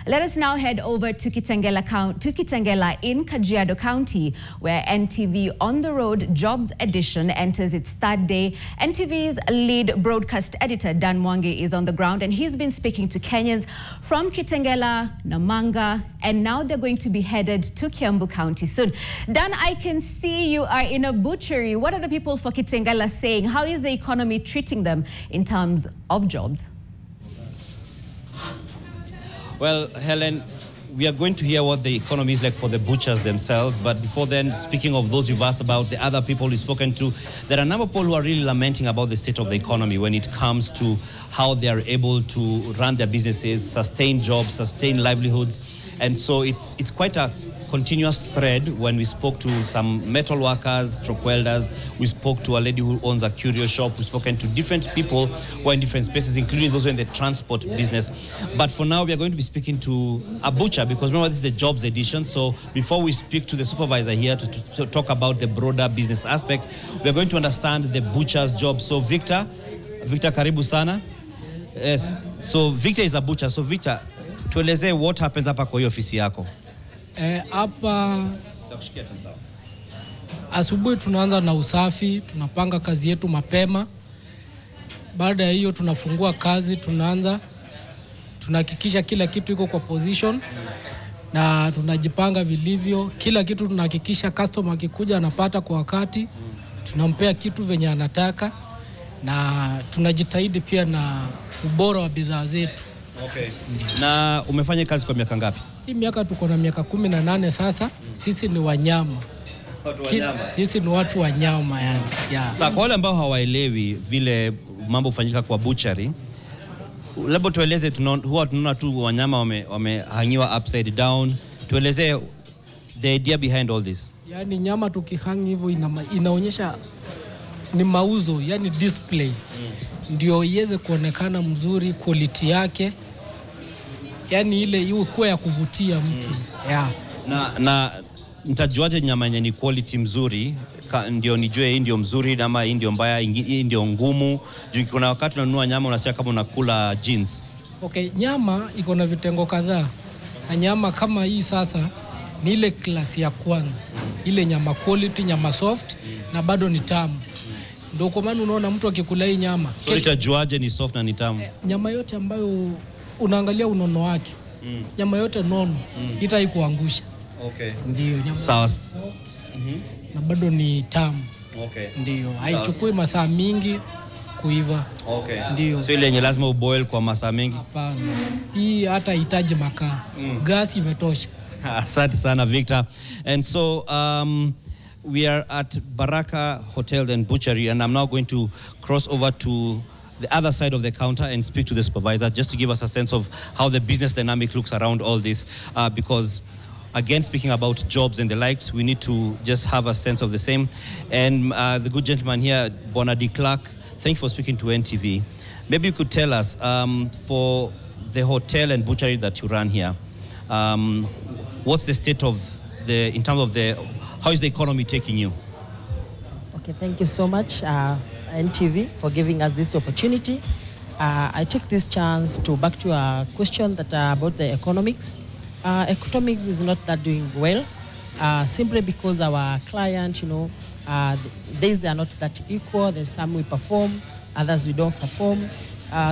Let us now head over to Kitengela in Kajiado County, where NTV On the Road Jobs Edition enters its third day. NTV's lead broadcast editor, Dan Mwangi, is on the ground, and he's been speaking to Kenyans from Kitengela, Namanga, and now they're going to be headed to Kiambu County soon. Dan, I can see you are in a butchery. What are the people for Kitengela saying? How is the economy treating them in terms of jobs? Well, Helen, we are going to hear what the economy is like for the butchers themselves. But before then, speaking of those you've asked about, the other people we've spoken to, there are a number of people who are really lamenting about the state of the economy when it comes to how they are able to run their businesses, sustain jobs, sustain livelihoods. And so it's quite a continuous thread. When we spoke to some metal workers, stroke welders, we spoke to a lady who owns a curio shop, we've spoken to different people who are in different spaces, including those who are in the transport business. But for now, we are going to be speaking to a butcher, because remember, this is the jobs edition. So before we speak to the supervisor here to talk about the broader business aspect, we are going to understand the butcher's job. So Victor, karibu sana. Yes. So Victor is a butcher. So Victor, tueleze what happens hapa kwa hiyo ofisi yako. Hapa asubuhi tunaanza na usafi, tunapanga kazi yetu mapema. Baada ya hiyo tunafungua kazi, tunahakikisha kila kitu iko kwa position na tunajipanga vilivyo. Kila kitu tunahakikisha customer akikuja anapata kwa wakati, tunampea kitu venye anataka, na tunajitahidi pia na ubora wa bidhaa zetu. Okay. Na umefanya kazi kwa miaka ngapi? Hii miaka tuko na miaka 18 sasa. Sisi ni wanyama. Sisi ni watu wanyama yani. Yeah. Sasa kwa wale ambao hawaelewi vile mambo hufanyika kwa butchery, labda tueleze, huwa tunaona tu wanyama wamehangiwa upside down. Tueleze the idea behind all this. Yani nyama tukihangi hivyo inaonyesha ni mauzo, yani display. Ndio iweze kuonekana mzuri, quality yake. Yani ile iwe kwa ya kuvutia mtu. Yeah. Na nitajuaje nyama yenye ni quality mzuri? Ndio nijue hii ndio mzuri ama hii ndio mbaya, hii ndio ngumu? Kuna wakati unanunua nyama unasikia kama unakula jeans. Okay, nyama iko na vitengo kadhaa. Na nyama kama hii sasa ni ile klasi ya kwanza. Ile nyama quality, nyama soft, na bado ni tamu. Ndio kwa maana unaona mtu akikula hii nyama. So itajuaje ni soft na ni tamu? Nyama yote ambayo unaangalia unono wake. Nyama yote nono itaikuangusha. Okay. Ndio nyama soft. Na bado ni tamu. Okay. Ndio, haichukui masaa mingi kuiva. Okay. Ndio. So ile yenye lazima uboil kwa masaa mengi? Hapana. Hii hata hitaji makaa. Gas imetosha. Asante sana Victor. And so we are at Baraka Hotel and Butchery, and I'm now going to cross over to the other side of the counter and speak to the supervisor, just to give us a sense of how the business dynamic looks around all this, because again, speaking about jobs and the likes, we need to just have a sense of the same. And the good gentleman here, Bona de Clark, thank you for speaking to NTV. Maybe you could tell us, for the hotel and butchery that you run here, what's the state of in terms of how is the economy taking you? Okay, thank you so much, NTV, for giving us this opportunity. I take this chance to back to a question that about the economics. Economics is not that doing well, simply because our client, days they are not that equal. There's some we perform, others we don't perform,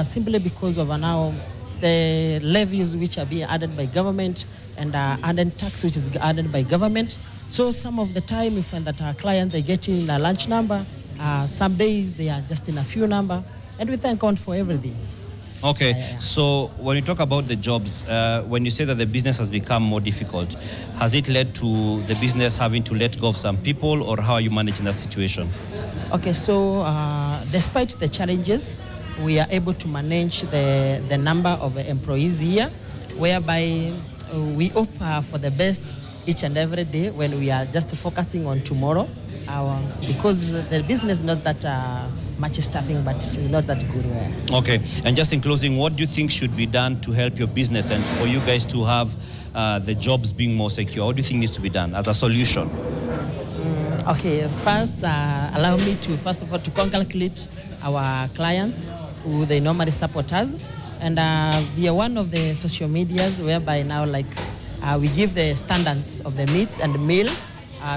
simply because of now the levies which are being added by government and added tax which is added by government. So some of the time we find that our clients, they get in a large number, some days they are just in a few number, and we thank God for everything. Okay, so when you talk about the jobs, when you say that the business has become more difficult, has it led to the business having to let go of some people, or how are you managing that situation? Okay, so despite the challenges, we are able to manage the number of employees here, whereby we hope for the best each and every day when we are just focusing on tomorrow, because the business is not that much staffing, but it's not that good. Okay, and just in closing, what do you think should be done to help your business and for you guys to have the jobs being more secure? What do you think needs to be done as a solution? Okay, first, allow me to, first of all, to congratulate our clients who they normally support us. And we are one of the social medias whereby now we give the standards of the meats and the meal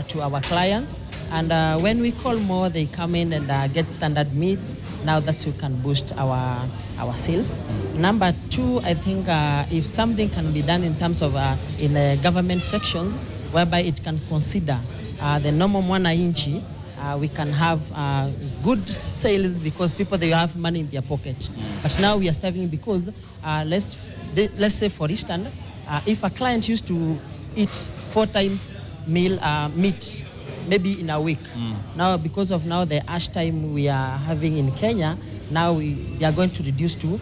to our clients. And when we call more, they come in and get standard meats. Now that's who can boost our sales. Number two, I think if something can be done in terms of in the government sections, whereby it can consider the normal mwananchi, we can have good sales because people, they have money in their pocket. But now we are starving because let's say, for instance, if a client used to eat 4 times meat, maybe in a week. Now, because of the ash time we are having in Kenya, now we are going to reduce to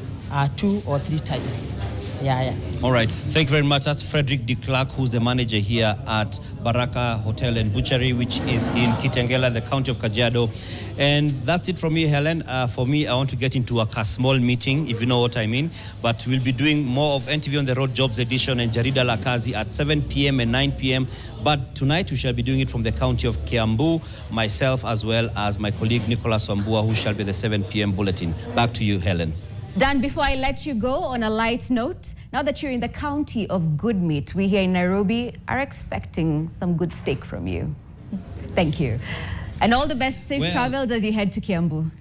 2 or 3 times. Yeah. All right. Thank you very much. That's Frederick de Klerk, who's the manager here at Baraka Hotel and Butchery, which is in Kitengela, the county of Kajiado. And that's it from me, Helen. For me, I want to get into a small meeting, if you know what I mean. But we'll be doing more of NTV on the Road Jobs Edition and Jarida La Kazi at 7 p.m. and 9 p.m. But tonight, we shall be doing it from the county of Kiambu, myself, as well as my colleague Nicholas Wambua, who shall be the 7 p.m. bulletin. Back to you, Helen. Dan, before I let you go, on a light note, now that you're in the county of good meat, we here in Nairobi are expecting some good steak from you. Thank you. And all the best, safe travels as you head to Kiambu.